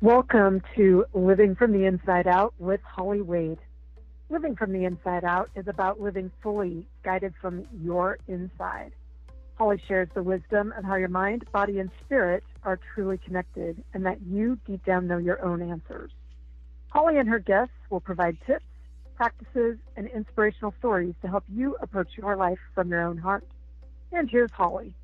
Welcome to Living from the Inside Out with Holly Wade. Living from the Inside Out is about living fully, guided from your inside. Holly shares the wisdom of how your mind, body, and spirit are truly connected and that you deep down know your own answers. Holly and her guests will provide tips, practices, and inspirational stories to help you approach your life from your own heart. And here's Holly.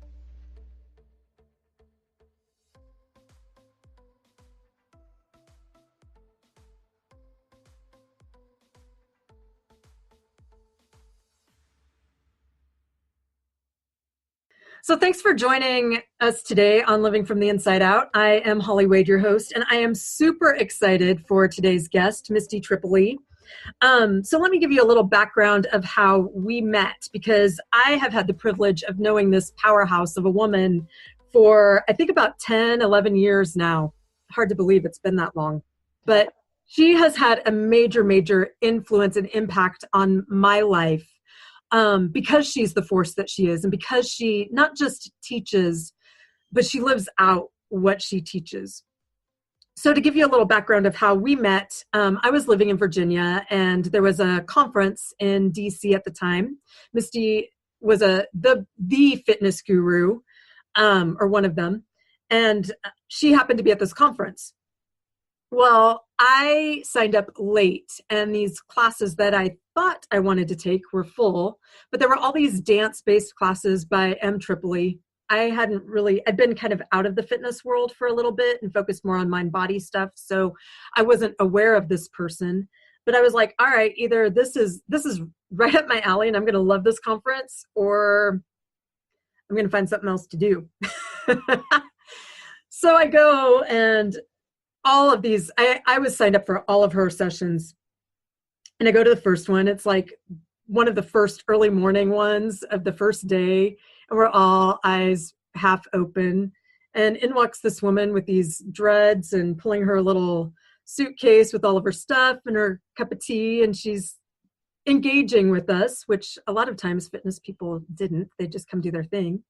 So thanks for joining us today on Living from the Inside Out. I am Holly Wade, your host, and I am super excited for today's guest, Misty Tripoli. So let me give you a little background of how we met, because I have had the privilege of knowing this powerhouse of a woman for, I think, about 10, 11 years now. Hard to believe it's been that long. But she has had a major, major influence and impact on my life. Because she's the force that she is, and because she not just teaches, but she lives out what she teaches. So to give you a little background of how we met, I was living in Virginia, and there was a conference in DC at the time. Misty was the fitness guru, or one of them, and she happened to be at this conference. Well, I signed up late, and these classes that I thought I wanted to take were full, but there were all these dance-based classes by M. Tripoli. I'd been kind of out of the fitness world for a little bit and focused more on mind-body stuff, so I wasn't aware of this person. But I was like, all right, either this is right up my alley and I'm going to love this conference, or I'm going to find something else to do. So I go, and all of these, I was signed up for all of her sessions, and I go to the first one. It's like one of the first early morning ones of the first day, and we're all eyes half open, and in walks this woman with these dreads and pulling her little suitcase with all of her stuff and her cup of tea, and she's engaging with us, which a lot of times fitness people didn't. They just come do their thing.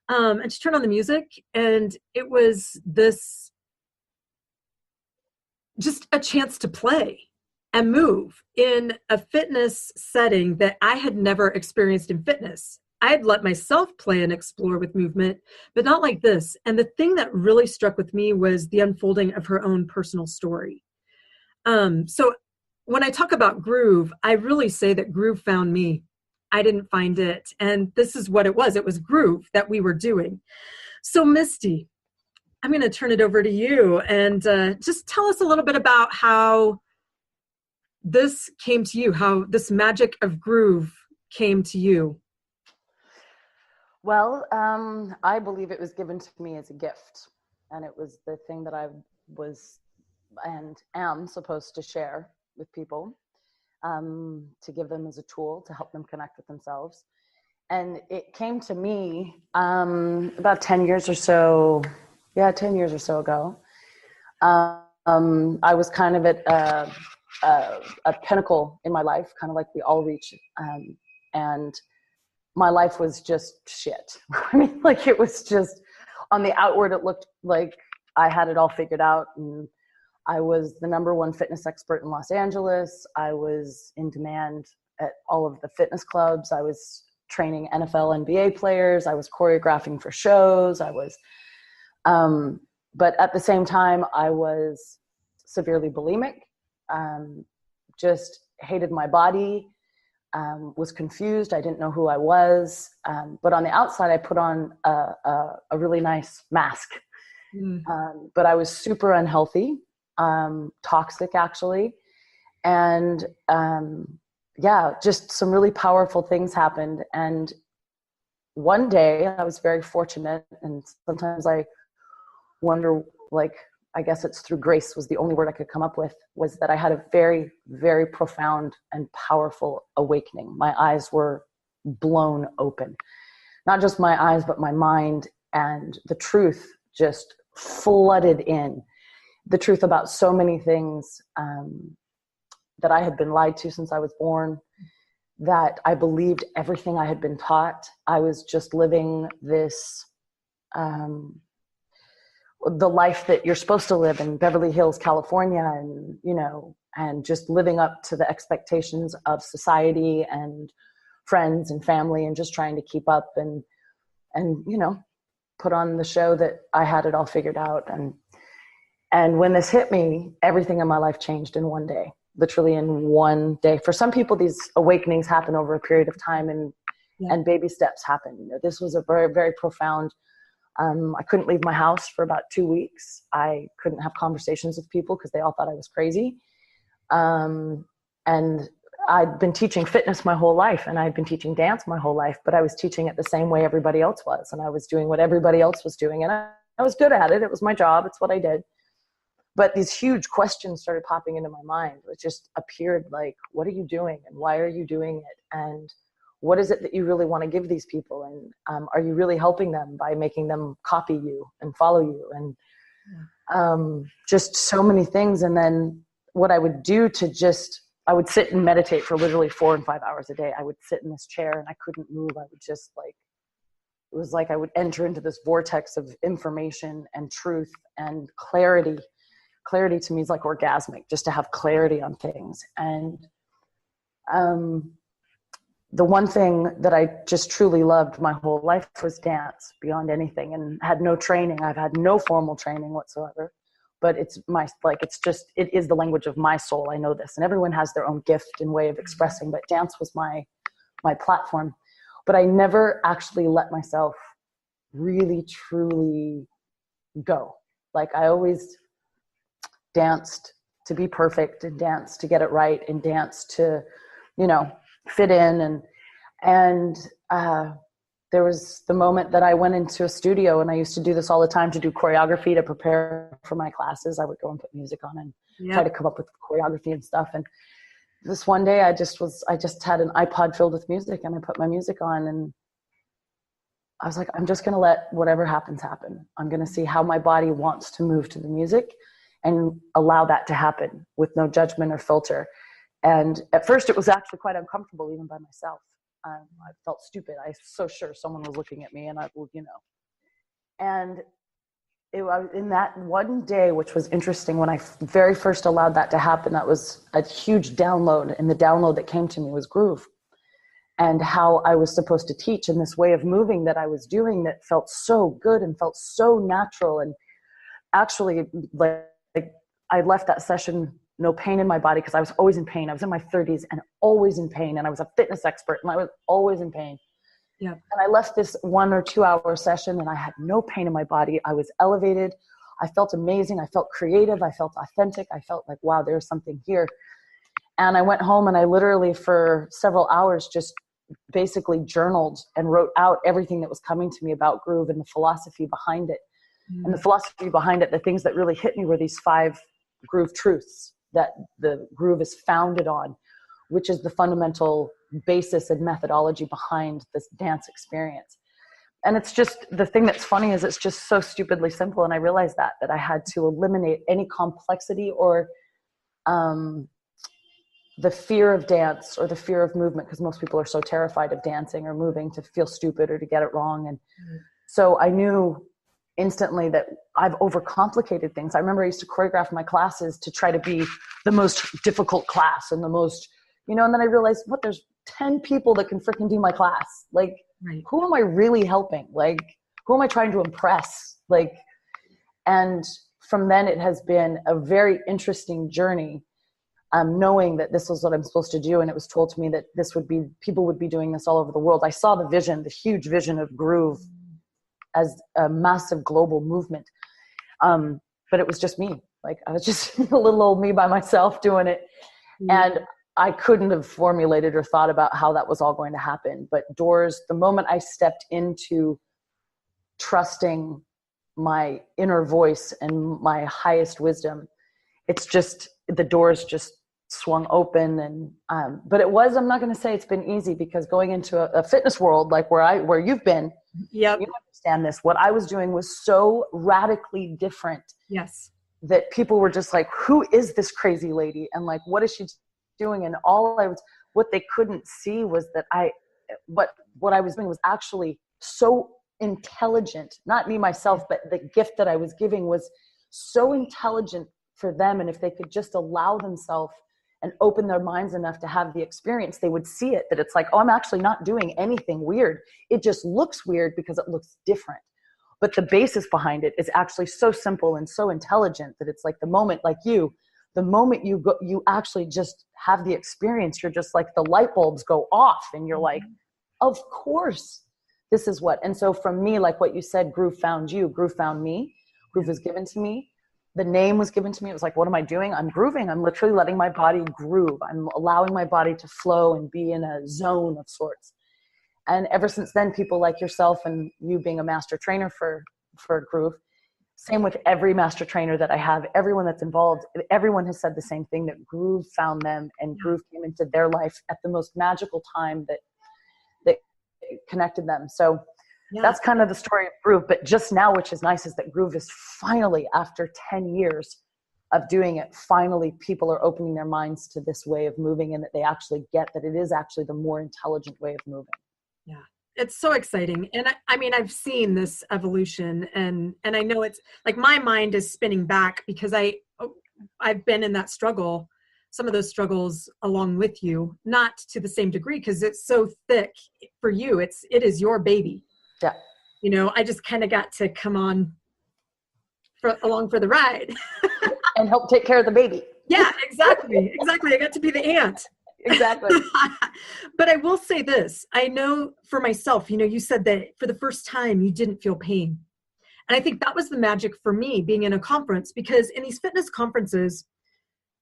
And she turned on the music, and it was this just a chance to play and move in a fitness setting that I had never experienced in fitness. I had let myself play and explore with movement, but not like this. And the thing that really struck with me was the unfolding of her own personal story. So when I talk about groove, I really say that groove found me. I didn't find it. And this is what it was. It was groove that we were doing. So Misty, I'm going to turn it over to you, and just tell us a little bit about how this came to you, how this magic of groove came to you. Well, I believe it was given to me as a gift, and it was the thing that I was and am supposed to share with people, to give them as a tool to help them connect with themselves. And it came to me about 10 years or so. Yeah, 10 years or so ago. I was kind of at a pinnacle in my life, kind of like we all reach. And my life was just shit. I mean, like, it was just, on the outward, it looked like I had it all figured out. And I was the #1 fitness expert in Los Angeles. I was in demand at all of the fitness clubs. I was training NFL, NBA players. I was choreographing for shows. But at the same time, I was severely bulimic, just hated my body, was confused. I didn't know who I was. But on the outside, I put on a really nice mask. But I was super unhealthy, toxic actually. And just some really powerful things happened. And one day I was very fortunate, and sometimes I wonder, like, I guess it's through grace was the only word I could come up with, was that I had a very, very profound and powerful awakening. My eyes were blown open. Not just my eyes, but my mind, and the truth just flooded in. The truth about so many things that I had been lied to since I was born, that I believed everything I had been taught. I was just living this the life that you're supposed to live in Beverly Hills, California, and, you know, and just living up to the expectations of society and friends and family, and just trying to keep up and, you know, put on the show that I had it all figured out. And when this hit me, everything in my life changed in one day, literally in one day. For some people, these awakenings happen over a period of time, and baby steps happen. You know, this was a very, very profound. I couldn't leave my house for about 2 weeks. I couldn't have conversations with people because they all thought I was crazy. And I'd been teaching fitness my whole life, and I'd been teaching dance my whole life, but I was teaching it the same way everybody else was. And I was doing what everybody else was doing. And I was good at it. It was my job. It's what I did. But these huge questions started popping into my mind. It just appeared like, what are you doing? And why are you doing it? And what is it that you really want to give these people? And are you really helping them by making them copy you and follow you? And just so many things. And then what I would do I would sit and meditate for literally 4 and 5 hours a day. I would sit in this chair and I couldn't move. I would just it was like I would enter into this vortex of information and truth and clarity. Clarity to me is like orgasmic, just to have clarity on things. And the one thing that I just truly loved my whole life was dance beyond anything, and had no training. I've had no formal training whatsoever, but it is the language of my soul. I know this, and everyone has their own gift and way of expressing, but dance was my platform. But I never actually let myself really, truly go. Like, I always danced to be perfect, and danced to get it right, and danced to, you know, fit in. And there was the moment that I went into a studio, and I used to do this all the time to do choreography to prepare for my classes. I would go and put music on and try to come up with choreography and stuff. And this one day I just had an iPod filled with music, and I put my music on, and I was like, I'm just going to let whatever happens happen. I'm going to see how my body wants to move to the music and allow that to happen with no judgment or filter. And at first it was actually quite uncomfortable, even by myself. I felt stupid. I was so sure someone was looking at me, and and it was in that one day, which was interesting, when I very first allowed that to happen, that was a huge download. And the download that came to me was groove, and how I was supposed to teach, in this way of moving that I was doing that felt so good and felt so natural. And actually, like I left that session no pain in my body, because I was always in pain. I was in my 30s and always in pain, and I was a fitness expert, and I was always in pain. Yeah. And I left this 1 or 2 hour session, and I had no pain in my body. I was elevated. I felt amazing. I felt creative. I felt authentic. I felt like, wow, there's something here. And I went home, and I literally for several hours just basically journaled and wrote out everything that was coming to me about groove and the philosophy behind it. And the philosophy behind it, the things that really hit me, were these 5 groove truths that the groove is founded on, which is the fundamental basis and methodology behind this dance experience. And it's just, the thing that's funny is it's just so stupidly simple. And I realized that I had to eliminate any complexity or the fear of dance or the fear of movement, because most people are so terrified of dancing or moving to feel stupid or to get it wrong. And so I knew instantly that I've overcomplicated things. I remember I used to choreograph my classes to try to be the most difficult class and the most, and then I realized, there's 10 people that can freaking do my class. Like, who am I really helping? Like, who am I trying to impress? Like, and from then it has been a very interesting journey, knowing that this was what I'm supposed to do. And it was told to me that people would be doing this all over the world. I saw the vision, the huge vision of groove as a massive global movement. But it was just me. Like, I was just a little old me by myself doing it. And I couldn't have formulated or thought about how that was all going to happen. But the moment I stepped into trusting my inner voice and my highest wisdom, it's just, the doors just swung open. And but I'm not going to say it's been easy, because going into a fitness world like where you've been, you understand this. What I was doing was so radically different. Yes. That people were just like, who is this crazy lady? And like, what is she doing? And what they couldn't see was that what I was doing was actually so intelligent, not me myself, but the gift that I was giving was so intelligent for them. And if they could just allow themselves and open their minds enough to have the experience, they would see it, that it's like, oh, I'm actually not doing anything weird. It just looks weird because it looks different. But the basis behind it is actually so simple and so intelligent that it's like the moment, like the moment you go, you actually just have the experience, you're just like, the light bulbs go off and you're like, of course, this is what. And so from me, like what you said, Groove found you, Groove found me, Groove was given to me. The name was given to me. It was like, what am I doing? I'm grooving. I'm literally letting my body groove. I'm allowing my body to flow and be in a zone of sorts. And ever since then, people like yourself and you being a master trainer for Groove, same with every master trainer that I have, everyone that's involved, everyone has said the same thing, that Groove found them and Groove came into their life at the most magical time that connected them. So that's kind of the story of Groove. But just now, which is nice, is that Groove is finally, after 10 years of doing it, finally people are opening their minds to this way of moving, and that they actually get that it is actually the more intelligent way of moving. Yeah. It's so exciting. And I mean, I've seen this evolution, and I know it's like my mind is spinning back because I've been in that struggle, some of those struggles along with you, not to the same degree because it's so thick for you. It is your baby. Yeah. You know, I just kind of got to come on along for the ride and help take care of the baby. Yeah, exactly. Exactly. I got to be the aunt. Exactly. But I will say this. I know for myself, you know, you said that for the first time you didn't feel pain. And I think that was the magic for me being in a conference, because in these fitness conferences,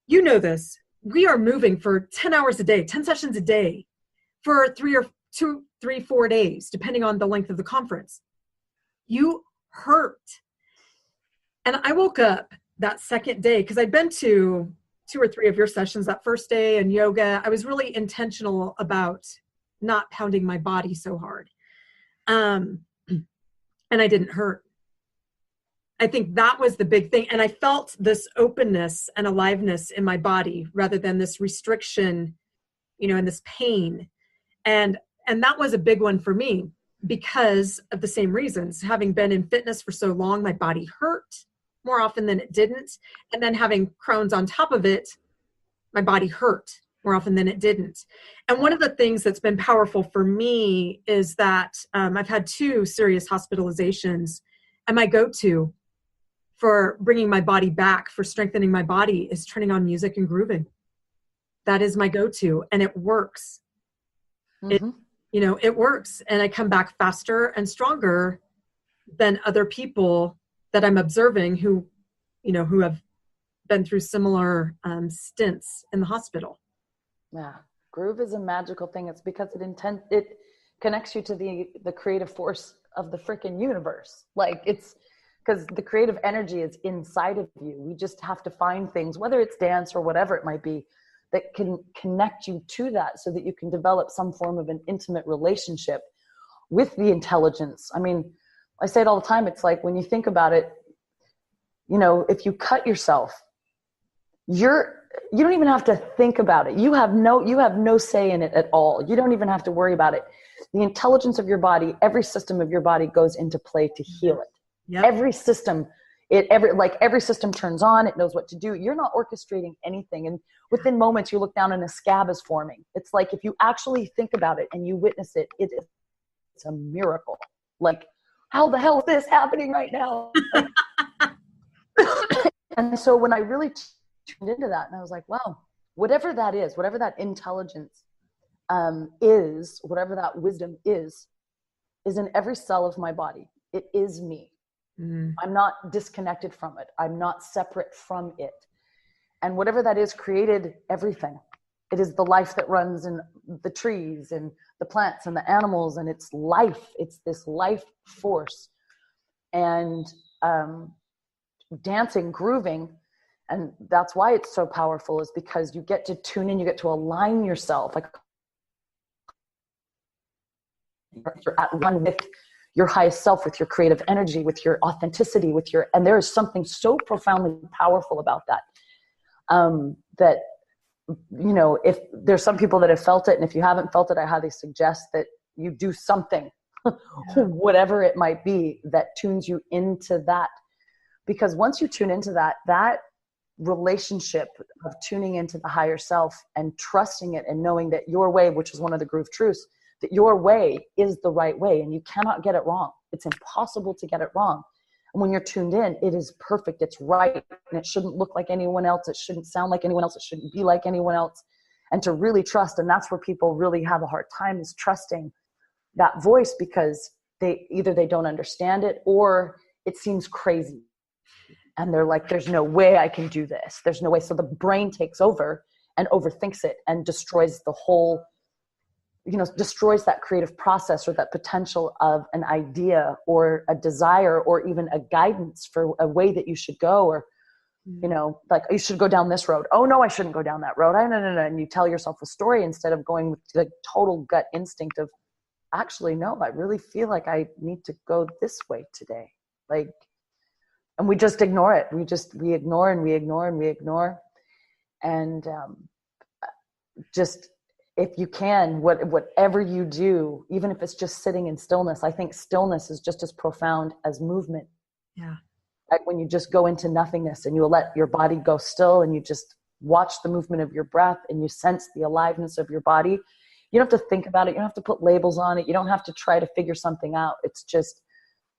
you know this, we are moving for 10 hours a day, 10 sessions a day for 4 days, depending on the length of the conference. You hurt. And I woke up that second day, because I'd been to 2 or 3 of your sessions that first day and yoga. I was really intentional about not pounding my body so hard. And I didn't hurt. I think that was the big thing. And I felt this openness and aliveness in my body rather than this restriction, you know, and this pain. And that was a big one for me because of the same reasons. Having been in fitness for so long, my body hurt more often than it didn't. And then having Crohn's on top of it, my body hurt more often than it didn't. And one of the things that's been powerful for me is that I've had 2 serious hospitalizations, and my go-to for bringing my body back, for strengthening my body, is turning on music and grooving. That is my go-to, and it works. Mm-hmm. It works. And I come back faster and stronger than other people that I'm observing who have been through similar stints in the hospital. Yeah. Groove is a magical thing. It's because it connects you to the creative force of the freaking universe. Like, it's because the creative energy is inside of you. We just have to find things, whether it's dance or whatever it might be, that can connect you to that so that you can develop some form of an intimate relationship with the intelligence. I mean, I say it all the time. It's like, when you think about it, you know, if you cut yourself, you don't even have to think about it. You have no say in it at all. You don't even have to worry about it. The intelligence of your body, every system of your body goes into play to heal it. Yep. Every system turns on, it knows what to do. You're not orchestrating anything. And within moments you look down and a scab is forming. It's like, if you actually think about it and you witness it, it's a miracle. Like, how the hell is this happening right now? And so when I really tuned into that, and I was like, wow, whatever that is, whatever that intelligence is, whatever that wisdom is in every cell of my body. It is me. Mm-hmm. I'm not disconnected from it. I'm not separate from it. And whatever that is created everything. It is the life that runs in the trees and the plants and the animals, and it's life. It's this life force. And dancing, grooving, and that's why it's so powerful, is because you get to tune in, you get to align yourself, like you're at one with your highest self, with your creative energy, with your authenticity, and there is something so profoundly powerful about that. That, you know, if there's some people that have felt it, and if you haven't felt it, I highly suggest that you do something whatever it might be that tunes you into that. Because once you tune into that relationship of tuning into the higher self and trusting it and knowing that your way, which is one of the groove truths, that your way is the right way and you cannot get it wrong. It's impossible to get it wrong. And when you're tuned in, it is perfect. It's right. And it shouldn't look like anyone else. It shouldn't sound like anyone else. It shouldn't be like anyone else. And to really trust. And that's where people really have a hard time, is trusting that voice, because they don't understand it, or it seems crazy. And they're like, there's no way I can do this. There's no way. So the brain takes over and overthinks it and destroys the whole, destroys that creative process or that potential of an idea or a desire or even a guidance for a way that you should go, or, like, you should go down this road. Oh no, I shouldn't go down that road. No. And you tell yourself a story instead of going with the total gut instinct of, actually, no, I really feel like I need to go this way today. Like, and we just ignore it. We ignore and we ignore and we ignore. And just, if you can, whatever you do, even if it's just sitting in stillness, I think stillness is just as profound as movement. Yeah. Like when you just go into nothingness and you let your body go still and you just watch the movement of your breath and you sense the aliveness of your body. You don't have to think about it. You don't have to put labels on it. You don't have to try to figure something out. It's just,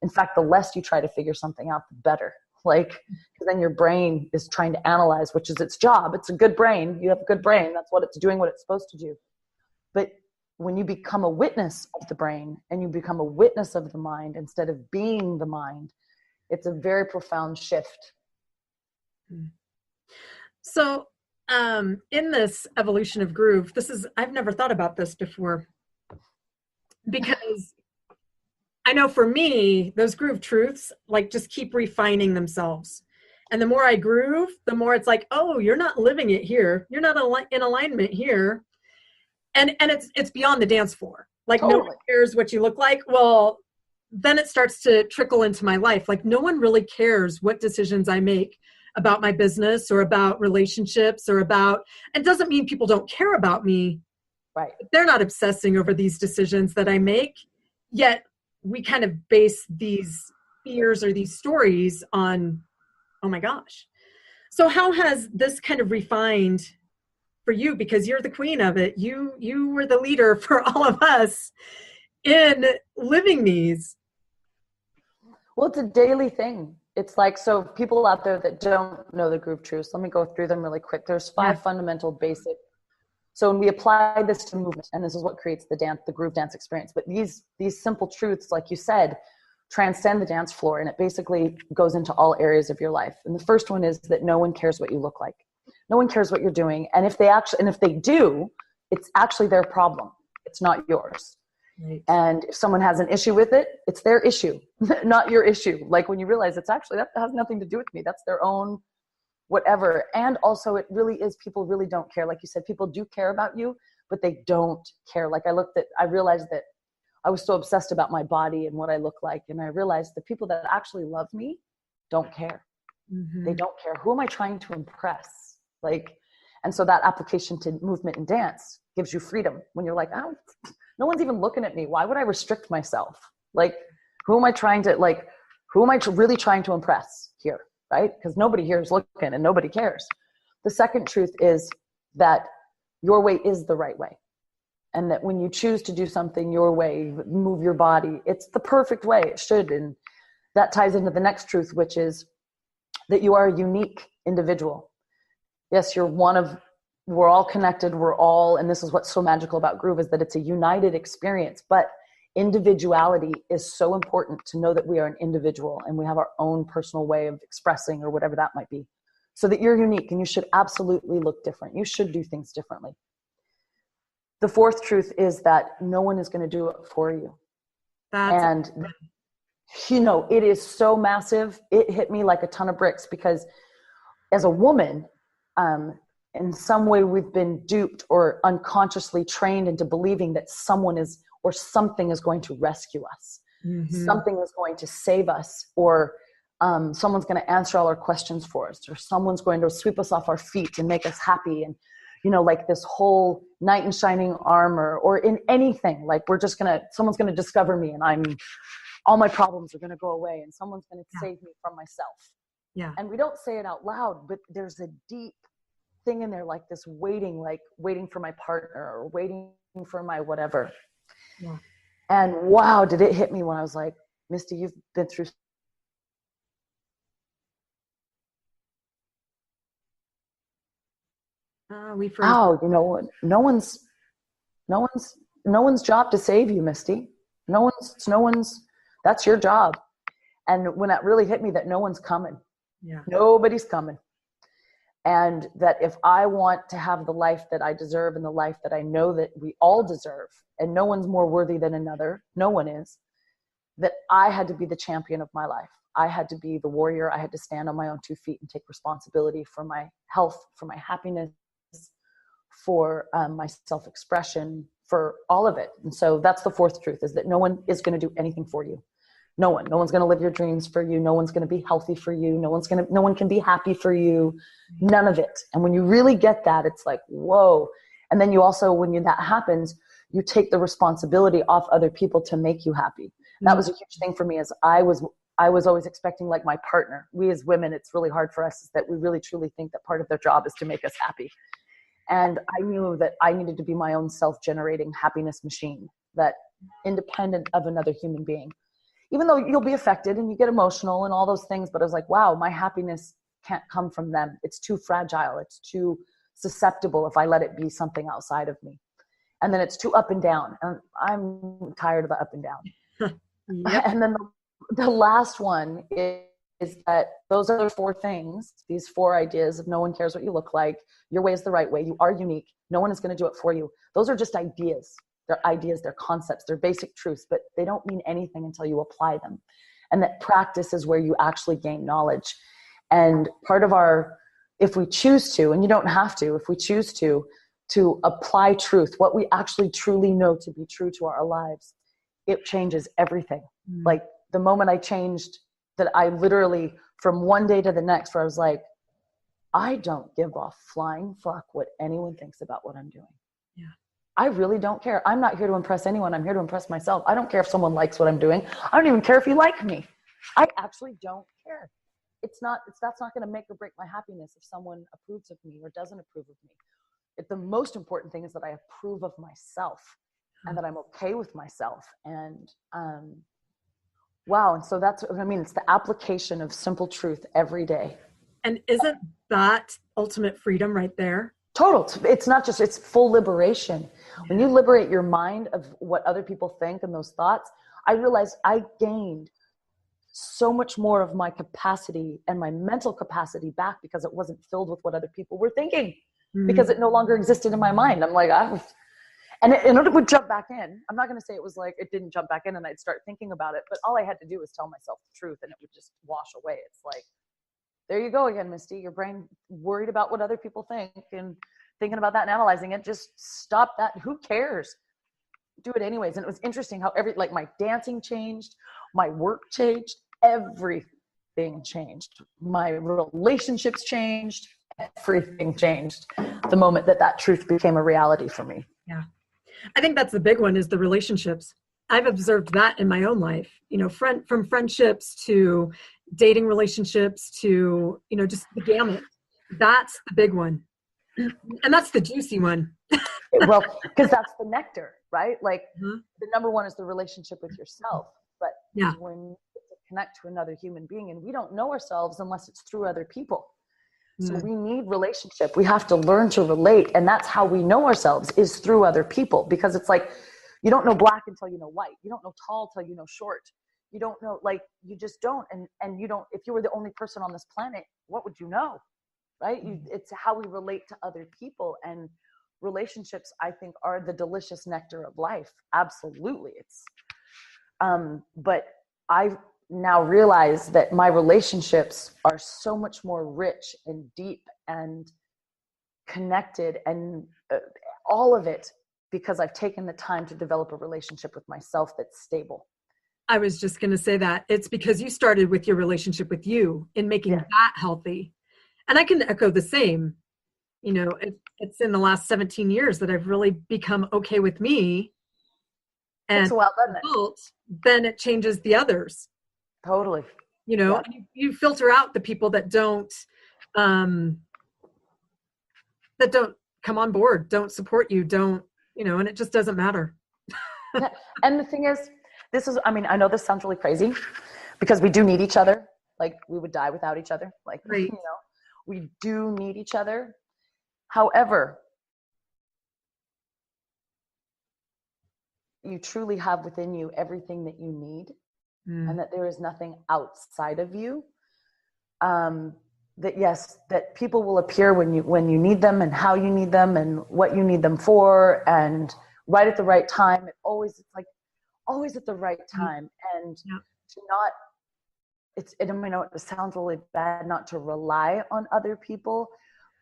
in fact, the less you try to figure something out, the better. Like, because then your brain is trying to analyze, which is its job. It's a good brain. You have a good brain. That's what it's doing, what it's supposed to do. But when you become a witness of the brain and you become a witness of the mind instead of being the mind, it's a very profound shift. So, in this evolution of groove, I've never thought about this before, because I know for me, those groove truths, like, just keep refining themselves. And the more I groove, the more it's like, oh, you're not living it here. You're not in alignment here. And it's beyond the dance floor. Like, totally. No one cares what you look like. Well, then it starts to trickle into my life. Like, no one really cares what decisions I make about my business or about relationships or about, it doesn't mean people don't care about me. Right. They're not obsessing over these decisions that I make, yet we kind of base these fears or these stories on, oh my gosh. So how has this kind of refined for you? Because you're the queen of it. You were the leader for all of us in living these. Well, it's a daily thing. It's like, so people out there that don't know the groove truths, let me go through them really quick. There's 5 fundamental basic. So when we apply this to movement, and this is what creates the groove dance experience, but these simple truths, like you said, transcend the dance floor, and it basically goes into all areas of your life. And the first one is that no one cares what you look like. No one cares what you're doing. And if they do, it's actually their problem. It's not yours. Right. And if someone has an issue with it, it's their issue, not your issue. Like, when you realize it's actually, that has nothing to do with me. That's their own whatever. And also, it really is, people really don't care. Like you said, people do care about you, but they don't care. Like, I realized that I was so obsessed about my body and what I look like. And I realized the people that actually love me don't care. Mm-hmm. They don't care. Who am I trying to impress? Like, and so that application to movement and dance gives you freedom when you're like, no one's even looking at me. Why would I restrict myself? Like, who am I really trying to impress here? Right? Because nobody here is looking and nobody cares. The second truth is that your way is the right way. And that when you choose to do something your way, move your body, it's the perfect way. It should. And that ties into the next truth, which is that you are a unique individual. Yes, we're all connected. And this is what's so magical about groove, is that it's a united experience, but individuality is so important, to know that we are an individual and we have our own personal way of expressing, or whatever that might be, so that you're unique and you should absolutely look different. You should do things differently. The fourth truth is that no one is going to do it for you. It is so massive. It hit me like a ton of bricks, because as a woman, in some way we've been duped or unconsciously trained into believing that someone is, or something is going to rescue us. Mm-hmm. Something is going to save us, or someone's going to answer all our questions for us, or someone's going to sweep us off our feet and make us happy. And, like this whole knight in shining armor, or in anything, like someone's gonna discover me, and all my problems are gonna go away, and someone's gonna save me from myself. Yeah. And we don't say it out loud, but there's a deep thing in there, like this waiting for my partner, or waiting for my whatever. Yeah. And wow, did it hit me when I was like, Misty, you've been through wow, no one's job to save you, Misty. No one's that's your job. And when that really hit me, that no one's coming. Yeah. Nobody's coming. And that if I want to have the life that I deserve, and the life that I know that we all deserve, and no one's more worthy than another, no one is, that I had to be the champion of my life. I had to be the warrior. I had to stand on my own 2 feet and take responsibility for my health, for my happiness, for my self-expression, for all of it. And so that's the fourth truth, is that no one is going to do anything for you. No one's going to live your dreams for you. No one's going to be healthy for you. No one can be happy for you. None of it. And when you really get that, it's like, whoa. And then you also, that happens, you take the responsibility off other people to make you happy. Mm-hmm. That was a huge thing for me, as I was always expecting, like, my partner. We as women, it's really hard for us, is that we really truly think that part of their job is to make us happy. And I knew that I needed to be my own self-generating happiness machine, that independent of another human being. Even though you'll be affected and you get emotional and all those things, but I was like, wow, my happiness can't come from them. It's too fragile. It's too susceptible if I let it be something outside of me. And then it's too up and down. And I'm tired of the up and down. Yep. And then the last one is that those other 4 things, these 4 ideas of no one cares what you look like, your way is the right way, you are unique, no one is going to do it for you. Those are just ideas. They're ideas, they're concepts, they're basic truths, but they don't mean anything until you apply them. And that practice is where you actually gain knowledge. And part of if we choose to, and you don't have to, if we choose to apply truth, what we actually truly know to be true to our lives, it changes everything. Mm. Like the moment I changed, that I literally, from one day to the next, where I was like, I don't give a flying fuck what anyone thinks about what I'm doing. Yeah. I really don't care. I'm not here to impress anyone. I'm here to impress myself. I don't care if someone likes what I'm doing. I don't even care if you like me. I actually don't care. That's not going to make or break my happiness if someone approves of me or doesn't approve of me. The most important thing is that I approve of myself, and that I'm okay with myself. And, wow. And so that's what I mean. It's the application of simple truth every day. And isn't that ultimate freedom right there? Total. It's not just, it's full liberation. When you liberate your mind of what other people think and those thoughts, I realized I gained so much more of my capacity and my mental capacity back, because it wasn't filled with what other people were thinking, because it no longer existed in my mind. I'm like, and it would jump back in. I'm not going to say it was like it didn't jump back in and I'd start thinking about it, but all I had to do was tell myself the truth, and it would just wash away. It's like, there you go again, Misty. Your brain worried about what other people think and thinking about that and analyzing it. Just stop that. Who cares? Do it anyways. And it was interesting how my dancing changed, my work changed, everything changed. My relationships changed, everything changed the moment that truth became a reality for me. Yeah. I think that's the big one, is the relationships. I've observed that in my own life, from friendships to dating relationships to, just the gamut. That's the big one. And that's the juicy one. Well, because that's the nectar, right? Like the number one is the relationship with yourself. But when you connect to another human being, and we don't know ourselves unless it's through other people. So we need relationship. We have to learn to relate. And that's how we know ourselves, is through other people. Because it's like, you don't know black until you know white. You don't know tall till you know short. You don't know, you just don't. And you don't, if you were the only person on this planet, what would you know? Right? It's how we relate to other people. And relationships, I think, are the delicious nectar of life. Absolutely. It's, but I've now realize that my relationships are so much more rich and deep and connected, and all of it, because I've taken the time to develop a relationship with myself that's stable. I was just going to say that it's because you started with your relationship with you in making that healthy. And I can echo the same. it's in the last 17 years that I've really become okay with me. And takes a while, doesn't it? Then it changes the others. Totally. And you filter out the people that don't come on board, don't support you, don't, and it just doesn't matter. Yeah. And the thing is, I know this sounds really crazy because we do need each other. Like, we would die without each other. Like, right. We do need each other. However, you truly have within you everything that you need, and that there is nothing outside of you. That people will appear when you need them, and how you need them, and what you need them for, and right at the right time. It's always at the right time. And to not, it sounds really bad not to rely on other people,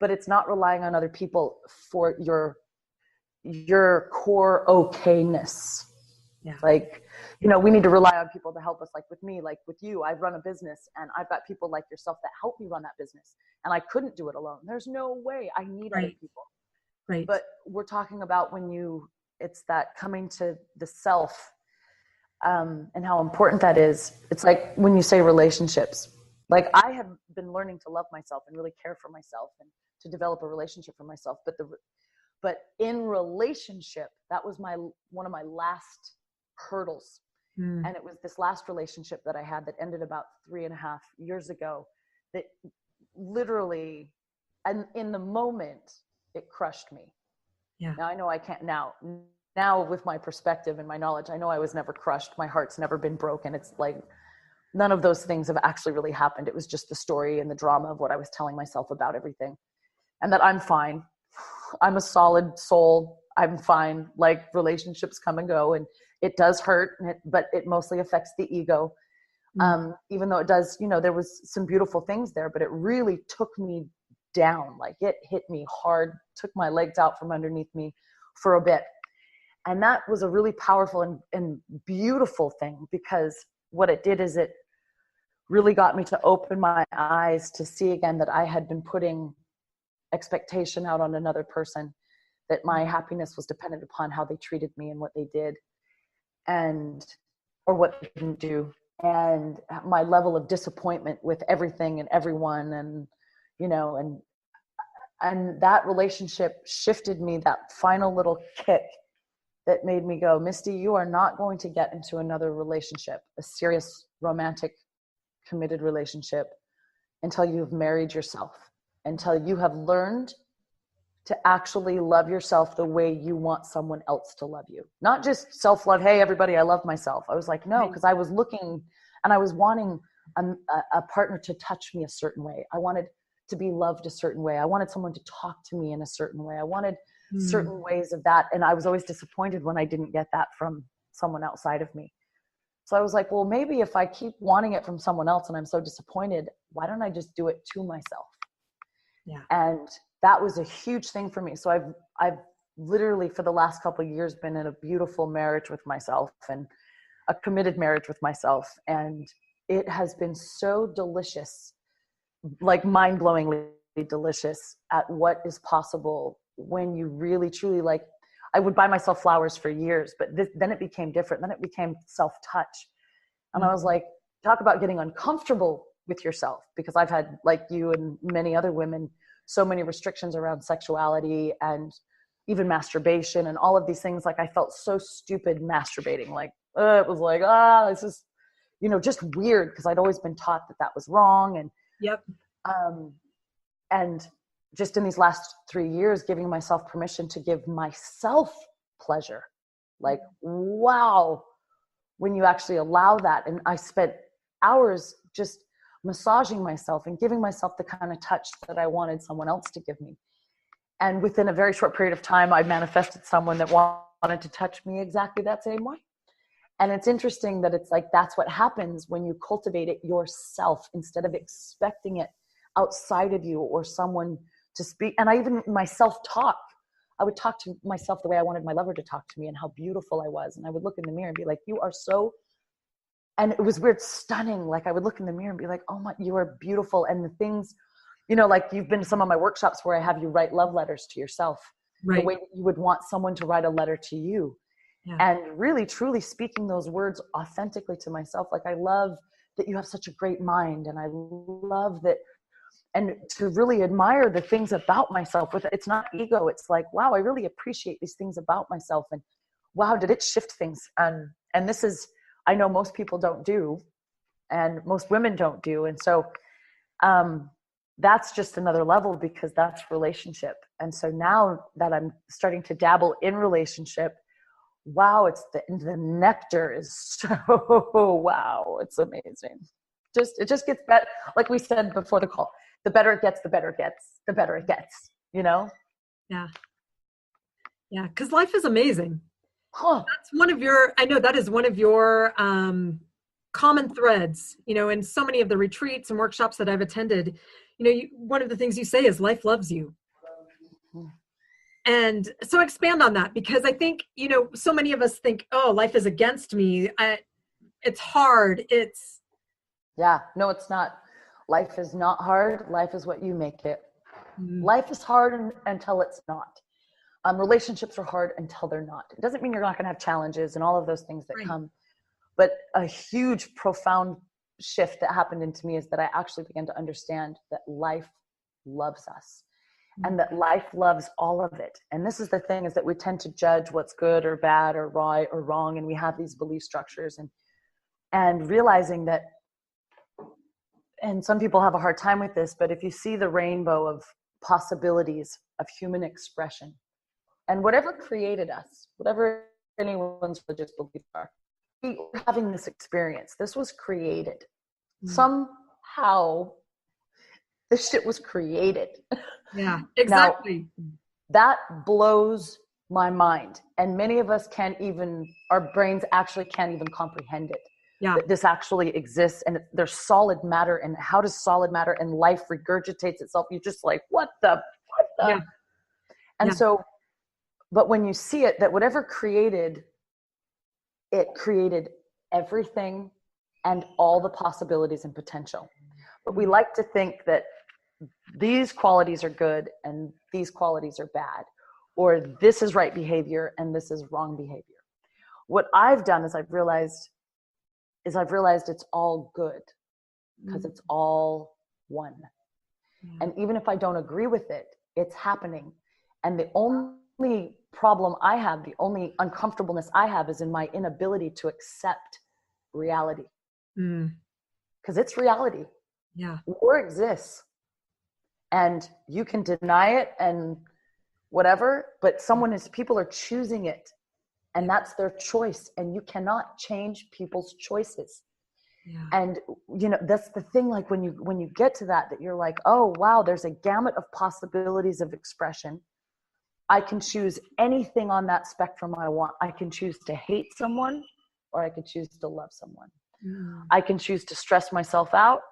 but it's not relying on other people for your core okayness. Yeah. Like, we need to rely on people to help us. Like with me, like with you, I run a business, and I've got people like yourself that help me run that business, and I couldn't do it alone. There's no way. I need other people. Right. But we're talking about it's that coming to the self, and how important that is. It's like when you say relationships, like I have been learning to love myself and really care for myself and to develop a relationship for myself. But in relationship, that was one of my last hurdles. And it was this last relationship that I had that ended about 3.5 years ago, that literally, and in the moment, it crushed me. Yeah. Now I know I can't now with my perspective and my knowledge, I know I was never crushed. My heart's never been broken. It's like none of those things have actually really happened. It was just the story and the drama of what I was telling myself about everything, and that I'm fine. I'm a solid soul. I'm fine. Like, relationships come and go, and it does hurt, but it mostly affects the ego. Even though it does, there was some beautiful things there, but it really took me down. Like, it hit me hard, took my legs out from underneath me for a bit. And that was a really powerful and beautiful thing, because what it did is it really got me to open my eyes to see again that I had been putting expectation out on another person, that my happiness was dependent upon how they treated me and what they did, or what they didn't do, and my level of disappointment with everything and everyone, and that relationship shifted me that final little kick that made me go, Misty, you are not going to get into another relationship, a serious, romantic, committed relationship, until you've married yourself, until you have learned to actually love yourself the way you want someone else to love you. Not just self-love, hey, everybody, I love myself. I was like, no, because I was looking and I was wanting a partner to touch me a certain way. I wanted to be loved a certain way. I wanted someone to talk to me in a certain way. I wanted certain ways of that. And I was always disappointed when I didn't get that from someone outside of me. So I was like, well, maybe if I keep wanting it from someone else and I'm so disappointed, why don't I just do it to myself? Yeah. And that was a huge thing for me. So I've literally for the last couple of years been in a beautiful marriage with myself, and a committed marriage with myself. And it has been so delicious, like mind-blowingly delicious at what is possible when you really truly, like, I would buy myself flowers for years, but then it became different. Then it became self-touch. And I was like, talk about getting uncomfortable with yourself, because I've had, like you and many other women, so many restrictions around sexuality and even masturbation and all of these things. Like, I felt so stupid masturbating. Like, it was like, this is, just weird, because I'd always been taught that was wrong. And, and just in these last 3 years, giving myself permission to give myself pleasure. Like, wow, when you actually allow that. And I spent hours just massaging myself and giving myself the kind of touch that I wanted someone else to give me. And within a very short period of time, I manifested someone that wanted to touch me exactly that same way. And it's interesting that it's like, that's what happens when you cultivate it yourself, instead of expecting it outside of you or someone to speak. And I even myself talk. I would talk to myself the way I wanted my lover to talk to me, and how beautiful I was. And I would look in the mirror and be like, you are so, and it was weird, stunning. Like, I would look in the mirror and be like, oh my, you are beautiful. And the things you know, like you've been to some of my workshops where I have you write love letters to yourself, Right. the way that you would want someone to write a letter to you. Yeah. And really, truly speaking those words authentically to myself. Like, I love that you have such a great mind. And I love that. And to really admire the things about myself with it's not ego. It's like, wow, I really appreciate these things about myself. And wow, did it shift things? And this is, I know most people don't do, and most women don't do. And so, that's just another level, because that's relationship. And so now that I'm starting to dabble in relationship, wow, it's the nectar is so, wow, it's amazing. It just gets better. Like we said before the call, the better it gets, the better it gets, the better it gets, you know? Yeah. Yeah. Cause life is amazing. Huh. That's one of your, I know that is one of your, common threads, you know, in so many of the retreats and workshops that I've attended. You know, one of the things you say is life loves you. And so expand on that, because I think, you know, so many of us think, oh, life is against me. It's hard. Yeah, no, it's not. Life is not hard. Life is what you make it. Mm. Life is hard until it's not. Relationships are hard until they're not. It doesn't mean you're not going to have challenges and all of those things that Right. come. But a huge, profound shift that happened into me is that I actually began to understand that life loves us, and that life loves all of it. And this is the thing, is that we tend to judge what's good or bad or right or wrong. And we have these belief structures, and realizing that, and some people have a hard time with this, but if you see the rainbow of possibilities of human expression, and whatever created us, whatever anyone's religious beliefs are, we are having this experience. This was created. Somehow this shit was created. Yeah, exactly. Now, that blows my mind. And many of us our brains actually can't even comprehend it. Yeah. That this actually exists, and there's solid matter, and how does solid matter and life regurgitates itself? You're just like, what the? Yeah. And so, but when you see it, that whatever created, it created everything and all the possibilities and potential. But we like to think that these qualities are good and these qualities are bad, or this is right behavior and this is wrong behavior. What I've done is I've realized it's all good, because it's all one. And even if I don't agree with it, it's happening. And the only problem I have, the only uncomfortableness I have, is in my inability to accept reality. Because it's reality. Yeah. War exists. And you can deny it and whatever, but people are choosing it. And that's their choice. And you cannot change people's choices. Yeah. And, you know, that's the thing, like when you get to that you're like, oh, wow, there's a gamut of possibilities of expression. I can choose anything on that spectrum I want. I can choose to hate someone, or I can choose to love someone. I can choose to stress myself out,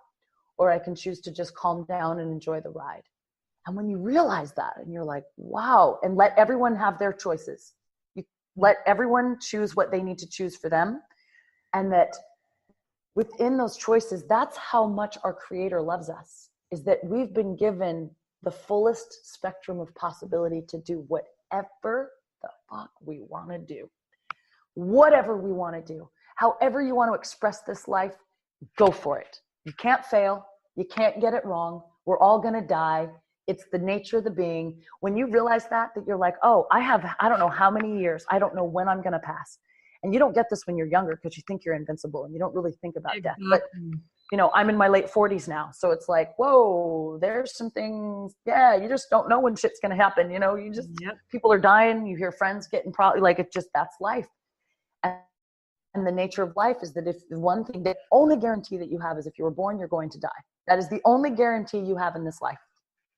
or I can choose to just calm down and enjoy the ride. And when you realize that, and you're like, wow, and let everyone have their choices. You let everyone choose what they need to choose for them. And that within those choices, that's how much our Creator loves us, is that we've been given the fullest spectrum of possibility to do whatever the fuck we want to do. Whatever we want to do. However you want to express this life, go for it. You can't fail. You can't get it wrong. We're all going to die. It's the nature of the being. When you realize that you're like, oh, I don't know how many years. I don't know when I'm going to pass. And you don't get this when you're younger, because you think you're invincible and you don't really think about death. But, you know, I'm in my late 40s now. So it's like, whoa, there's some things. Yeah, you just don't know when shit's going to happen. You know, people are dying. You hear friends getting that's life. And the nature of life is that if one thing, the only guarantee that you have is if you were born, you're going to die. That is the only guarantee you have in this life.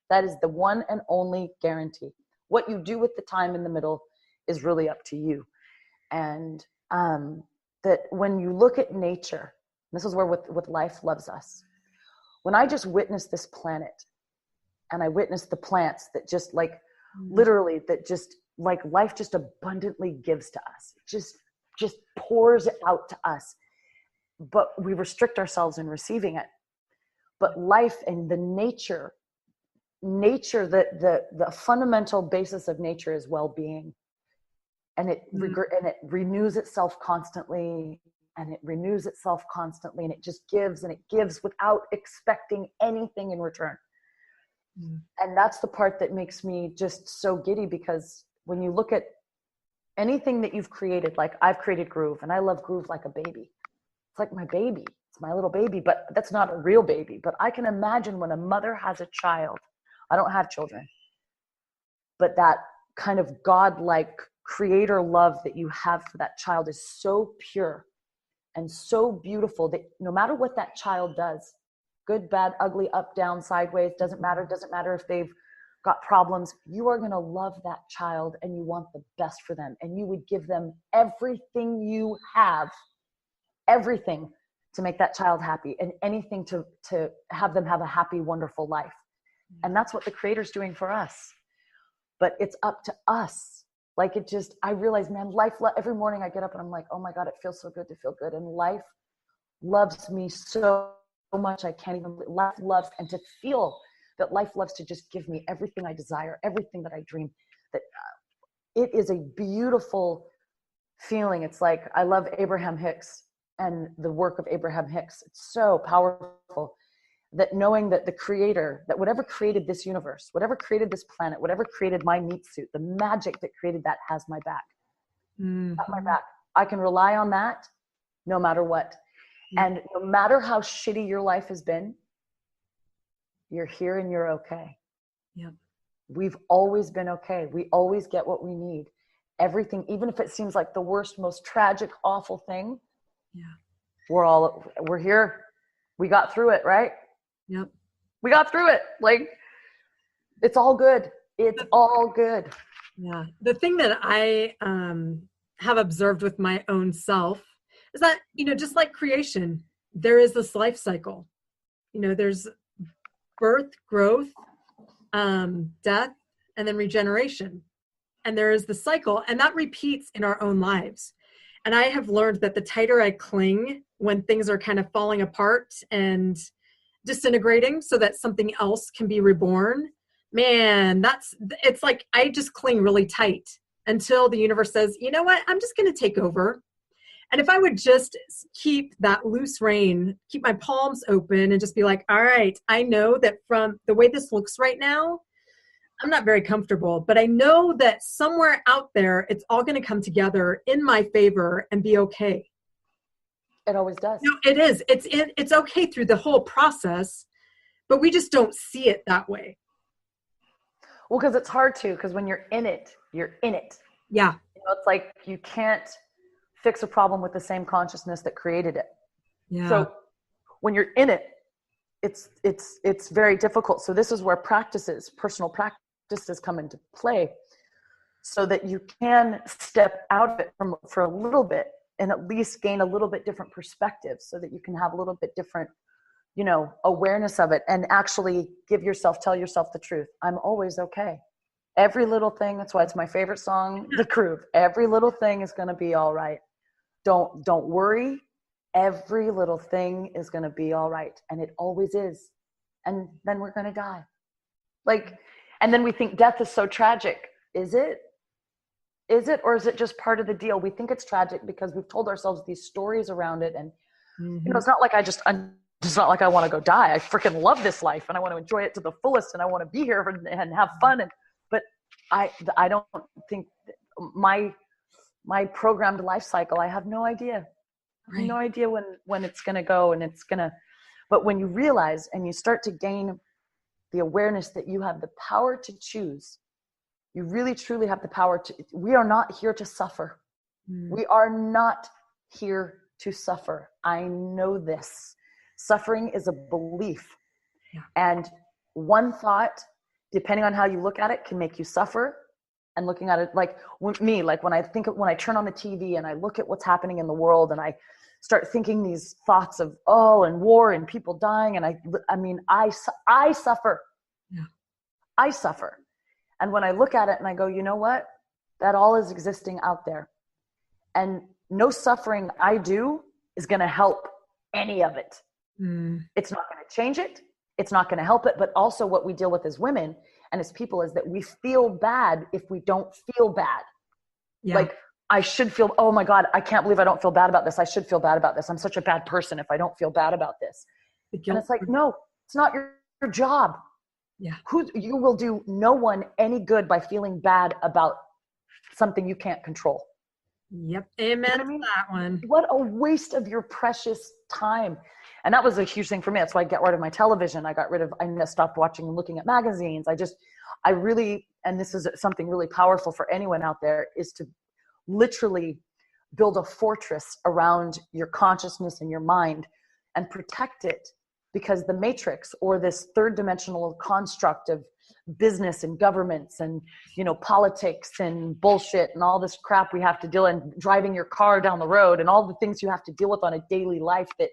That is the one and only guarantee. What you do with the time in the middle is really up to you. And that when you look at nature, this is where with life loves us. When I just witnessed this planet, and I witnessed the plants that just like literally, that just like life just abundantly gives to us, just pours out to us, but we restrict ourselves in receiving it. But life and the nature nature, the fundamental basis of nature is well-being. And it renews itself constantly, and it renews itself constantly, and it just gives, and it gives without expecting anything in return. And that's the part that makes me just so giddy, because when you look at anything that you've created, like I've created Groove, and I love Groove like a baby. It's like my baby. It's my little baby, but that's not a real baby. But I can imagine when a mother has a child, I don't have children, but that kind of godlike creator love that you have for that child is so pure and so beautiful that no matter what that child does, good, bad, ugly, up, down, sideways, doesn't matter if they've got problems, you are going to love that child and you want the best for them, and you would give them everything you have, everything to make that child happy, and anything to have them have a happy, wonderful life. And that's what the Creator's doing for us. But it's up to us. Like I realize, man, life, every morning I get up and I'm like, oh my God, it feels so good to feel good. And life loves me so much. I can't even, life loves, and to feel that life loves to just give me everything I desire, everything that I dream, that it is a beautiful feeling. It's like, I love Abraham Hicks and the work of Abraham Hicks. It's so powerful. That knowing that the Creator, that whatever created this universe, whatever created this planet, whatever created my meat suit, the magic that created that has my back. Got my back. I can rely on that no matter what. And no matter how shitty your life has been, you're here and you're okay. Yep. We've always been okay. We always get what we need. Everything, even if it seems like the worst, most tragic, awful thing, we're here. We got through it, right? Yep. We got through it. Like, it's all good. It's all good. Yeah. The thing that I have observed with my own self is that, just like creation, there is this life cycle. There's birth, growth, death, and then regeneration. And there is the cycle, and that repeats in our own lives. And I have learned that the tighter I cling when things are kind of falling apart and disintegrating so that something else can be reborn, man, it's like I just cling really tight until the universe says, you know what, I'm just going to take over. And if I would just keep that loose rein, keep my palms open and just be like, all right, I know that from the way this looks right now, I'm not very comfortable, but I know that somewhere out there, it's all going to come together in my favor and be okay. It always does. No, it is. It's okay through the whole process, but we just don't see it that way. Well, because it's hard to, because when you're in it, you're in it. Yeah. It's like you can't fix a problem with the same consciousness that created it. Yeah. So when you're in it, it's very difficult. So this is where personal practices come into play, so that you can step out of it for a little bit and at least gain a little bit different perspective, so that you can have a little bit different, awareness of it, and actually tell yourself the truth. I'm always okay. Every little thing, that's why it's my favorite song, The Groove. Every little thing is going to be all right. Don't worry. Every little thing is going to be all right. And it always is. And then we're going to die. And then we think death is so tragic. Is it? Is it, or is it just part of the deal? We think it's tragic because we've told ourselves these stories around it. And, it's not like it's not like I want to go die. I freaking love this life and I want to enjoy it to the fullest and I want to be here and have fun. But I don't think my programmed life cycle, I have no idea. I have no idea when it's going to go, and but when you realize and you start to gain the awareness that you have the power to choose, you really truly have the power we are not here to suffer. We are not here to suffer. I know this. Suffering is a belief. Yeah. And one thought, depending on how you look at it, can make you suffer. And looking at it like when I turn on the TV and I look at what's happening in the world and I start thinking these thoughts of, and war and people dying. And I suffer. Yeah. I suffer. And when I look at it and I go, you know what? That all is existing out there. And no suffering I do is going to help any of it. It's not going to change it. it's not going to help it. But also what we deal with as women and as people is that we feel bad if we don't feel bad. Yeah. Like, I should feel, oh my God, I can't believe I don't feel bad about this. I should feel bad about this. I'm such a bad person if I don't feel bad about this. And it's like, no, it's not your job. Yeah. You will do no one any good by feeling bad about something you can't control. Yep. Amen to that one. What a waste of your precious time. And that was a huge thing for me. That's why I got rid of my television. I stopped watching and looking at magazines. I really, and this is something really powerful for anyone out there, is to literally build a fortress around your consciousness and your mind and protect it, because the matrix, or this third dimensional construct of business and governments and, politics and bullshit and all this crap we have to deal with, and driving your car down the road and all the things you have to deal with on a daily life that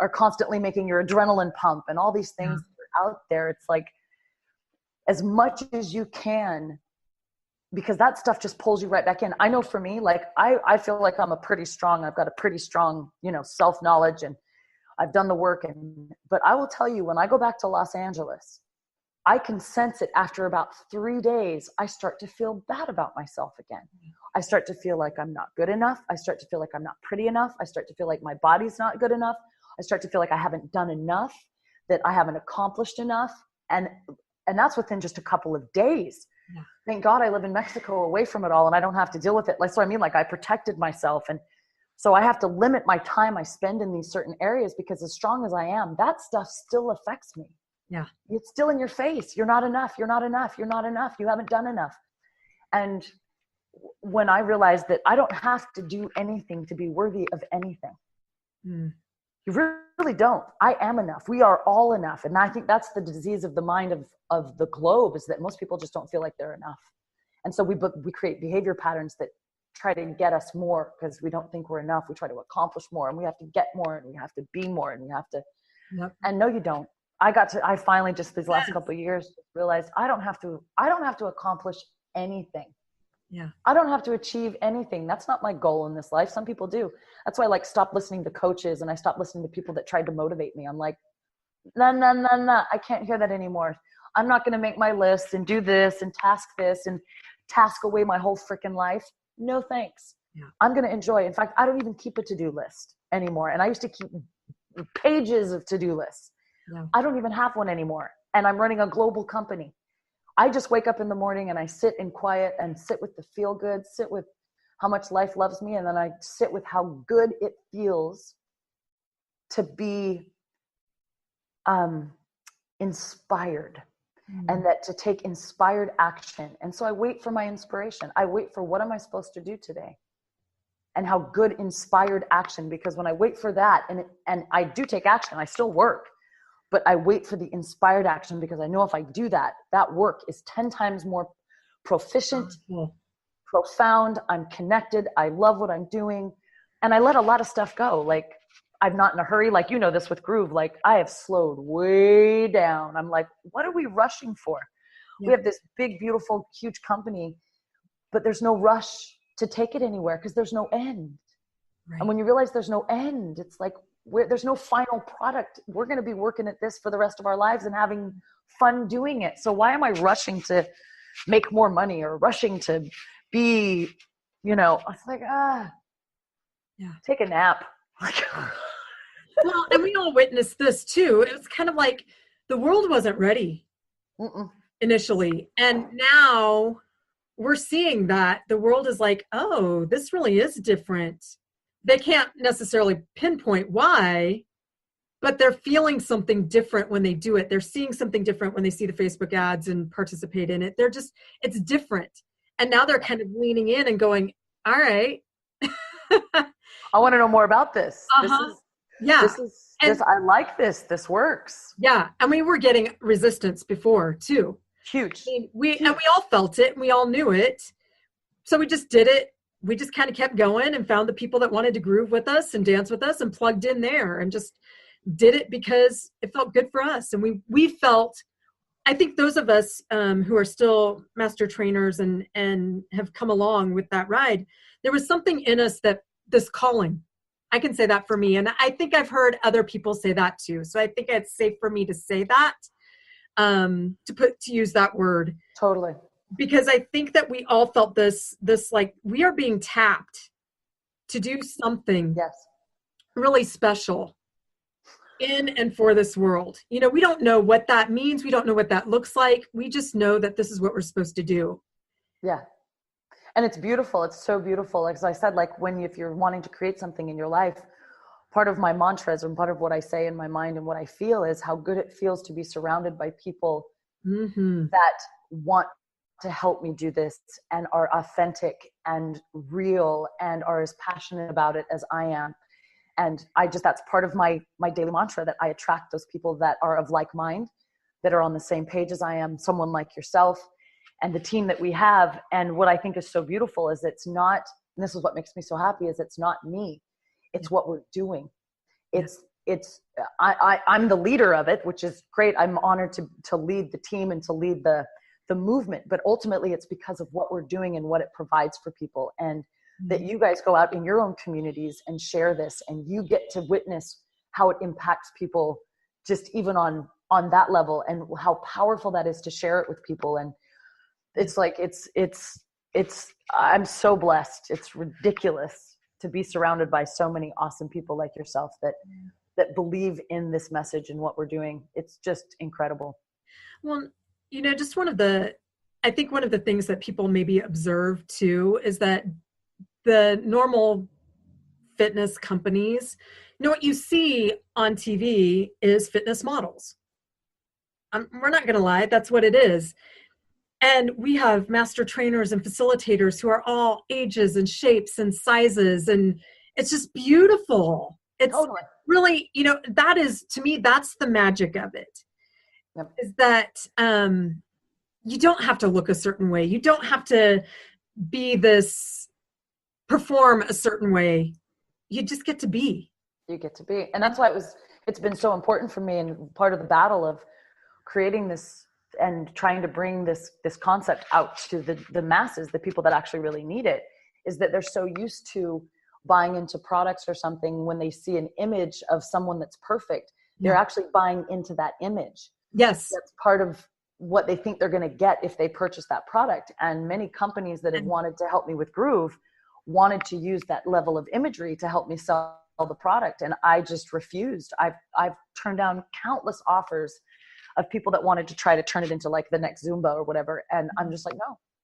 are constantly making your adrenaline pump and all these things that are out there. It's like, as much as you can, because that stuff just pulls you right back in. I know for me, like, I feel like I've got a pretty strong, self-knowledge, and I've done the work. But I will tell you, when I go back to Los Angeles, I can sense it after about 3 days. I start to feel bad about myself again. I start to feel like I'm not good enough. I start to feel like I'm not pretty enough. I start to feel like my body's not good enough. I start to feel like I haven't done enough, that I haven't accomplished enough. And that's within just a couple of days. Yeah. Thank God I live in Mexico, away from it all, and I don't have to deal with it. Like, so I mean, like, I protected myself. And so I have to limit my time I spend in these certain areas, because as strong as I am, that stuff still affects me. Yeah. It's still in your face. You're not enough. You're not enough. You're not enough. You haven't done enough. And when I realized that I don't have to do anything to be worthy of anything. You really don't. I am enough. We are all enough. And I think that's the disease of the mind of the globe, is that most people just don't feel like they're enough. And so we create behavior patterns that try to get us more, because we don't think we're enough. We try to accomplish more, and we have to get more, and we have to be more, and we have to, and no, you don't. I finally, just these last couple of years, realized I don't have to accomplish anything. Yeah. I don't have to achieve anything. That's not my goal in this life. Some people do. That's why I stopped listening to coaches, and I stopped listening to people that tried to motivate me. I'm like, no. I can't hear that anymore. I'm not going to make my list and do this and task away my whole freaking life. No, thanks. Yeah. I'm going to enjoy. In fact, I don't even keep a to-do list anymore. And I used to keep pages of to-do lists. Yeah. I don't even have one anymore. And I'm running a global company. I just wake up in the morning and I sit in quiet and sit with the feel good, sit with how much life loves me. And then I sit with how good it feels to be inspired, and that to take inspired action. And so I wait for my inspiration. I wait for, what am I supposed to do today? And how good inspired action, because when I wait for that, and I do take action, I still work, but I wait for the inspired action, because I know if I do that, that work is 10 times more proficient, profound. I'm connected. I love what I'm doing. And I let a lot of stuff go. Like, I'm not in a hurry. Like, this with Groove, like, I have slowed way down. I'm like, what are we rushing for? Yeah. We have this big, beautiful, huge company, but there's no rush to take it anywhere, because there's no end. Right. And when you realize there's no end, it's like, there's no final product. We're going to be working at this for the rest of our lives and having fun doing it. So why am I rushing to make more money, or rushing to be, it's like, take a nap. Well, and we all witnessed this too. It was kind of like the world wasn't ready initially. And now we're seeing that the world is like, oh, this really is different. They can't necessarily pinpoint why, but they're feeling something different when they do it. They're seeing something different when they see the Facebook ads and participate in it. It's different. And now they're kind of leaning in and all right. I want to know more about this. I like this. This works. Yeah. And we were getting resistance before too. Huge. And we all felt it. And we all knew it. So we just did it. We just kind of kept going and found the people that wanted to groove with us and dance with us and plugged in there and just did it because it felt good for us. And we felt, I think those of us who are still master trainers and have come along with that ride, there was something in us that this calling, I can say that for me. And I think I've heard other people say that too. So I think it's safe for me to say that, to use that word. Totally. Because I think that we all felt this like we are being tapped to do something really special in and for this world. You know, we don't know what that means. We don't know what that looks like. We just know that this is what we're supposed to do. Yeah. And it's beautiful. It's so beautiful. Like, as I said, like if you're wanting to create something in your life, part of my mantras and part of what I say in my mind and what I feel is how good it feels to be surrounded by people that want to help me do this and are authentic and real and are as passionate about it as I am. And that's part of my daily mantra, that I attract those people that are of like mind, that are on the same page as I am, someone like yourself and the team that we have. And what I think is so beautiful is it's not, and this is what makes me so happy, is it's not me, it's what we're doing. I'm the leader of it, which is great. I'm honored to lead the team and to lead the movement, but ultimately it's because of what we're doing and what it provides for people. And that you guys go out in your own communities and share this, and you get to witness how it impacts people just even on that level, and how powerful that is to share it with people. And it's like, I'm so blessed. It's ridiculous to be surrounded by so many awesome people like yourself that believe in this message and what we're doing. It's just incredible. Well, you know, just I think one of the things that people maybe observe too is that the normal fitness companies, you know, what you see on TV is fitness models. We're not going to lie, that's what it is. And we have master trainers and facilitators who are all ages and shapes and sizes. And it's just beautiful. It's really, you know, that is, to me, that's the magic of it. Yep. Is that you don't have to look a certain way. You don't have to perform a certain way. You just get to be. You get to be. And that's why it's been so important for me, and part of the battle of creating this and trying to bring this concept out to the masses, the people that actually really need it, is that they're so used to buying into products or something. When they see an image of someone that's perfect, they're actually buying into that image. Yes. That's part of what they think they're going to get if they purchase that product. And many companies that have wanted to help me with Groove wanted to use that level of imagery to help me sell the product. And I just refused. I've turned down countless offers of people that wanted to try to turn it into like the next Zumba or whatever. And I'm just like,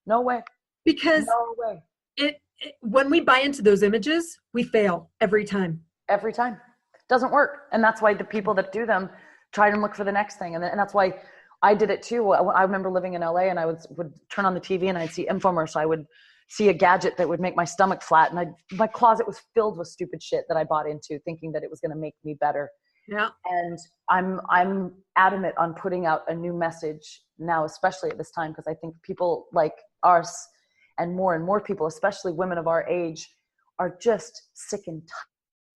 no way. Because no way. When we buy into those images, we fail every time. Every time. It doesn't work. And that's why the people that do them try and look for the next thing. And that's why I did it too. I remember living in LA, and I would turn on the TV and I'd see infomercials. I would see a gadget that would make my stomach flat. And my closet was filled with stupid shit that I bought into, thinking that it was going to make me better. Yeah. And I'm adamant on putting out a new message now, especially at this time, because I think people like us and more people, especially women of our age, are just sick and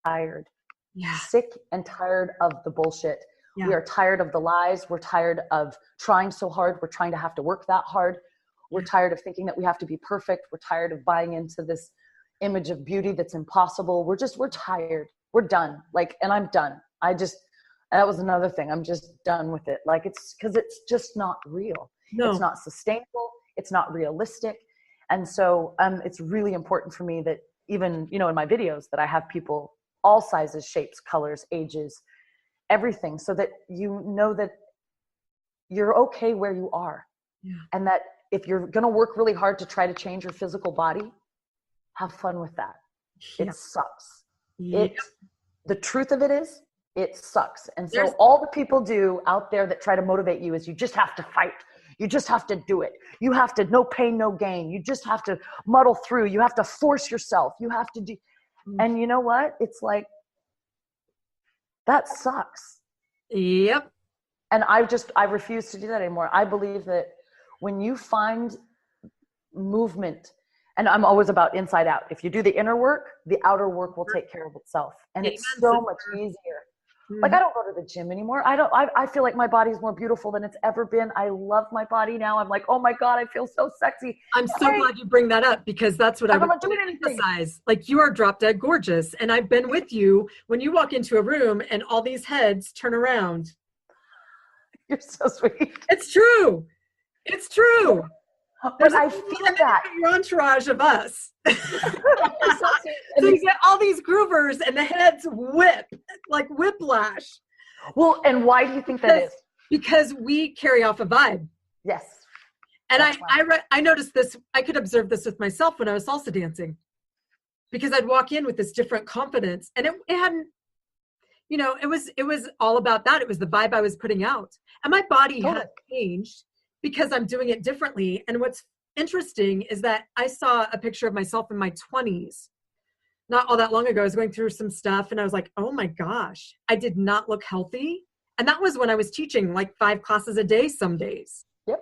tired. Yeah. Sick and tired of the bullshit. Yeah. We are tired of the lies. We're tired of trying so hard. We're trying to have to work that hard. We're tired of thinking that we have to be perfect. We're tired of buying into this image of beauty that's impossible. We're tired. We're done. And I'm done. That was another thing. I'm just done with it. It's because it's just not real. No. It's not sustainable. It's not realistic. And so it's really important for me that even, in my videos, that I have people all sizes, shapes, colors, ages, everything, so that you know that you're okay where you are. Yeah. And that if you're going to work really hard to try to change your physical body, have fun with that. Yeah. It sucks. Yeah. The truth of it is, it sucks. And so all the people do out there that try to motivate you is you just have to fight. You just have to do it. You have to, no pain, no gain. You just have to muddle through. You have to force yourself. You have to do. And you know what? It's like, that sucks. Yep. And I refuse to do that anymore. I believe that when you find movement, and I'm always about inside out. If you do the inner work, the outer work will take care of itself. And it's so much easier Like, I don't go to the gym anymore. I feel like my body's more beautiful than it's ever been. I love my body now. I'm like, oh my God, I feel so sexy. I'm so glad you bring that up, because that's what I would emphasize. Like, you are drop dead gorgeous. And I've been with you when you walk into a room and all these heads turn around. You're so sweet. It's true. It's true. But I feel that. Your entourage of us. So you get all these groovers and the heads whip, like whiplash. Well, and why do you think that is? Because we carry off a vibe. Yes. And I noticed this, I could observe this with myself when I was salsa dancing, because I'd walk in with this different confidence, and it hadn't, you know, it was all about that. It was the vibe I was putting out, and my body had changed because I'm doing it differently. And what's interesting is that I saw a picture of myself in my 20s, not all that long ago. I was going through some stuff and I was like, oh my gosh, I did not look healthy. And that was when I was teaching like 5 classes a day some days. Yep.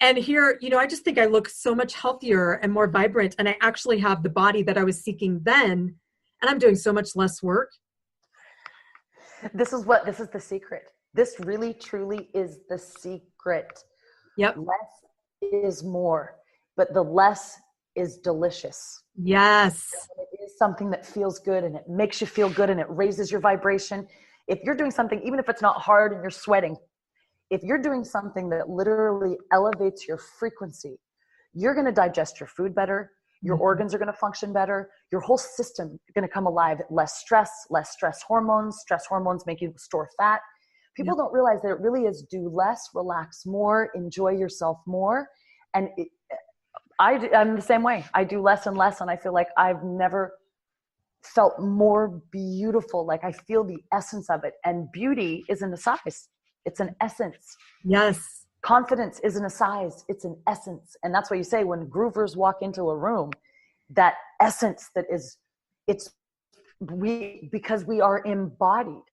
And here, you know, I just think I look so much healthier and more vibrant, and I actually have the body that I was seeking then, and I'm doing so much less work. This is the secret. This really, truly is the secret. Yep. Less is more, but the less is delicious. Yes. It is something that feels good, and it makes you feel good, and it raises your vibration. If you're doing something, even if it's not hard and you're sweating, if you're doing something that literally elevates your frequency, you're going to digest your food better. Your organs are going to function better. Your whole system is going to come alive. Less stress hormones. Stress hormones make you store fat. People don't realize that it really is do less, relax more, enjoy yourself more. And I'm the same way. I do less and less, and I feel like I've never felt more beautiful. Like, I feel the essence of it. And beauty isn't a size. It's an essence. Yes. Confidence isn't a size. It's an essence. And that's why you say when groovers walk into a room, that essence that is, because we are embodied.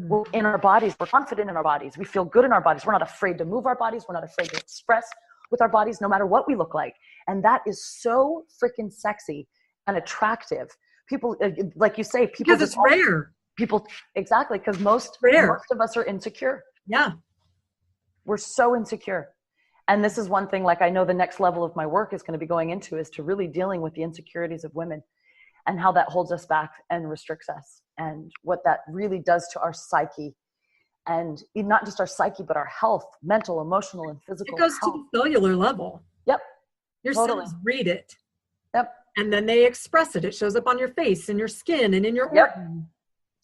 We're in our bodies. We're confident in our bodies. We feel good in our bodies. We're not afraid to move our bodies. We're not afraid to express with our bodies, no matter what we look like. And that is so freaking sexy and attractive. People, like you say, people. Because it's rare. People, exactly. Because most of us are insecure. Yeah. We're so insecure. And this is one thing, like, I know the next level of my work is going to be going into is to really dealing with the insecurities of women and how that holds us back and restricts us, and what that really does to our psyche, and not just our psyche, but our health, mental, emotional, and physical. It goes to the cellular level. Yep. Your cells read it. Yep. And then they express it. It shows up on your face and your skin and in your organ.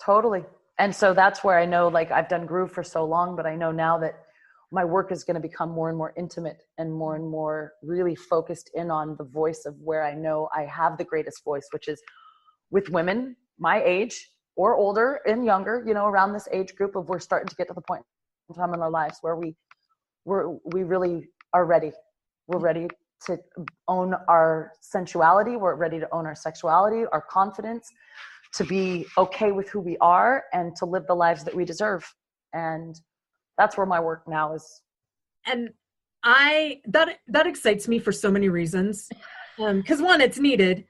Totally. And so that's where I know, like, I've done Groove for so long, but I know now that my work is going to become more and more intimate and more really focused in on the voice of where I know I have the greatest voice, which is with women my age or older and younger, you know, around this age group of, we're starting to get to the point in time in our lives where we really are ready. We're ready to own our sensuality. We're ready to own our sexuality, our confidence, to be okay with who we are, and to live the lives that we deserve. And that's where my work now is. And that excites me for so many reasons. Because one, it's needed,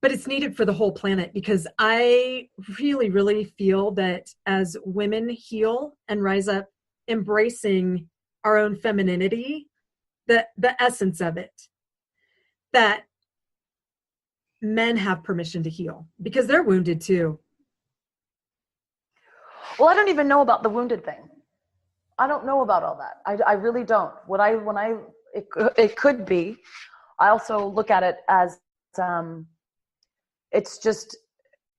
but it's needed for the whole planet, because I really, really feel that as women heal and rise up, embracing our own femininity, the essence of it, that men have permission to heal, because they're wounded too. Well, I don't even know about the wounded thing. I don't know about all that. I really don't. It could be. I also look at it as it's just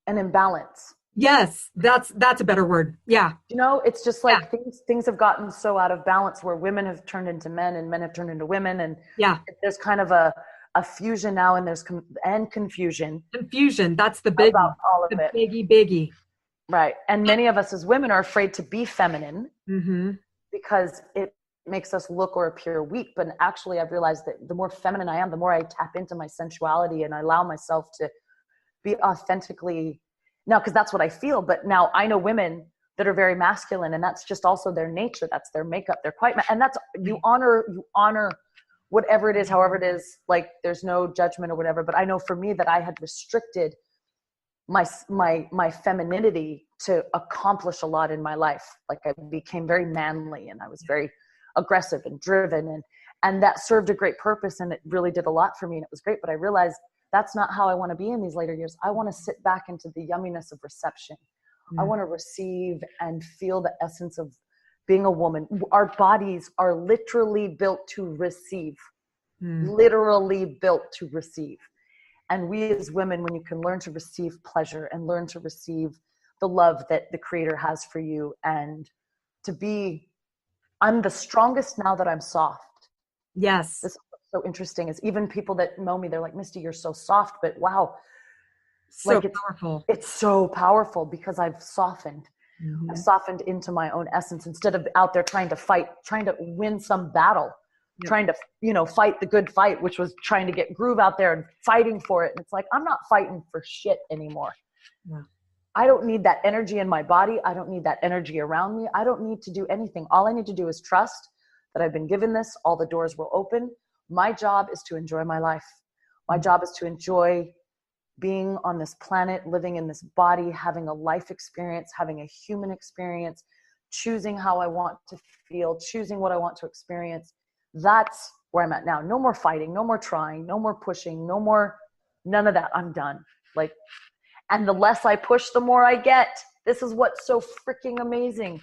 an imbalance. Yes, that's a better word. Yeah. You know, it's just like things have gotten so out of balance where women have turned into men and men have turned into women, and there's kind of a fusion now, and there's confusion. Confusion. That's the big about all of it. Biggie. Right. And many of us as women are afraid to be feminine because it makes us look or appear weak. But actually, I've realized that the more feminine I am, the more I tap into my sensuality and I allow myself to be authentically now, because that's what I feel. But now I know women that are very masculine, and that's just also their nature. That's their makeup. They're quite, and that's, you honor whatever it is, however it is, like there's no judgment or whatever. But I know for me that I had restricted my femininity to accomplish a lot in my life. Like I became very manly and I was very aggressive and driven, and that served a great purpose, and it really did a lot for me, and it was great. But I realized that's not how I want to be in these later years. I want to sit back into the yumminess of reception. I want to receive and feel the essence of being a woman. Our bodies are literally built to receive, literally built to receive. And we as women, when you can learn to receive pleasure and learn to receive the love that the Creator has for you, and to be, I'm the strongest now that I'm soft. Yes. This is what's so interesting is even people that know me, they're like, Misty, you're so soft, but wow. So like powerful. It's so powerful because I've softened. I've softened into my own essence instead of out there trying to fight, trying to win some battle, trying to, fight the good fight, which was trying to get groove out there and fighting for it. And it's like, I'm not fighting for shit anymore. Yeah. I don't need that energy in my body. I don't need that energy around me. I don't need to do anything. All I need to do is trust that I've been given this. All the doors will open. My job is to enjoy my life. My job is to enjoy being on this planet, living in this body, having a life experience, having a human experience, choosing how I want to feel, choosing what I want to experience. That's where I'm at now. No more fighting, no more trying, no more pushing, none of that. I'm done. And the less I push, the more I get. This is what's so freaking amazing.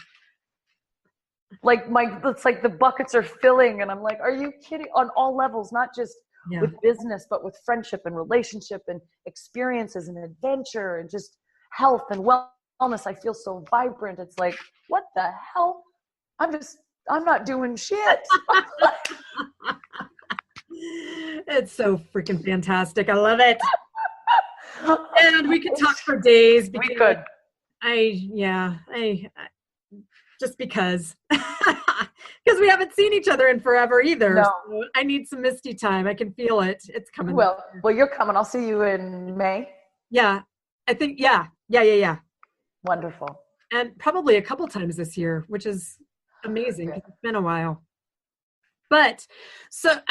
It's like the buckets are filling, and I'm like, are you kidding? On all levels, not just with business, but with friendship and relationship and experiences and adventure and just health and wellness. I feel so vibrant. It's like, what the hell? I'm not doing shit. It's so freaking fantastic. I love it. And we could talk for days. We could. Just because we haven't seen each other in forever either. No. So I need some Misty time. I can feel it. It's coming. Well, you're coming. I'll see you in May. Yeah, I think. Yeah. Wonderful. And probably a couple times this year, which is amazing. It's been a while. But so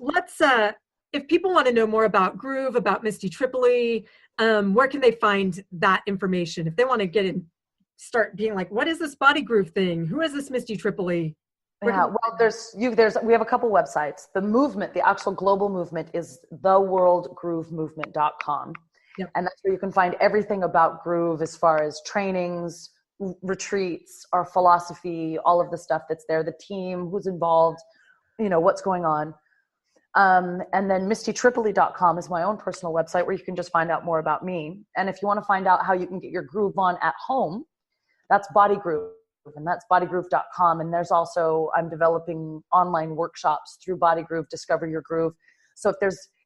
let's. If people want to know more about Groove, about Misty Tripoli, where can they find that information? If they want to get in, start being like, what is this body groove thing? Who is this Misty Tripoli? We have a couple websites. The movement, the actual global movement is theworldgroovemovement.com. Yep. And that's where you can find everything about Groove as far as trainings, retreats, our philosophy, all of the stuff that's there, the team, who's involved, what's going on. And then mistytripoli.com is my own personal website where you can just find out more about me. And if you want to find out how you can get your groove on at home, that's Body Groove, and that's bodygroove.com. And there's also, I'm developing online workshops through Body Groove, Discover Your Groove. So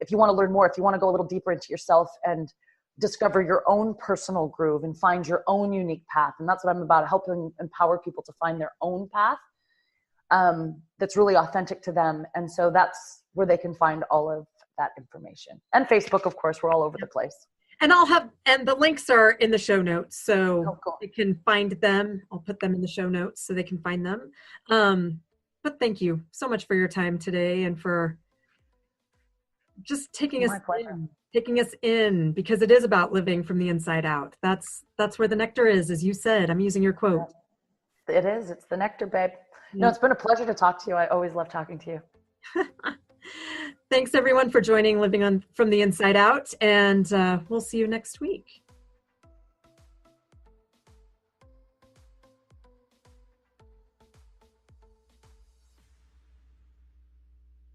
if you want to learn more, if you want to go a little deeper into yourself and discover your own personal groove and find your own unique path. And that's what I'm about, helping empower people to find their own path that's really authentic to them. And so that's where they can find all of that information. And Facebook, of course, we're all over the place. And the links are in the show notes, so you can find them. I'll put them in the show notes so they can find them. But thank you so much for your time today and for just taking us in, because it is about living from the inside out. That's where the nectar is, as you said. I'm using your quote. It is. It's the nectar, babe. No, it's been a pleasure to talk to you. I always love talking to you. Thanks everyone for joining Living from the Inside Out, and we'll see you next week.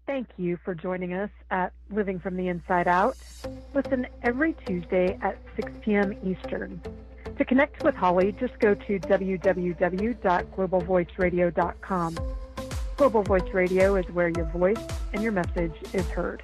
Thank you for joining us at Living from the Inside Out. Listen every Tuesday at 6 p.m. Eastern. To connect with Holly, just go to www.globalvoiceradio.com. Global Voice Radio is where your voice and your message is heard.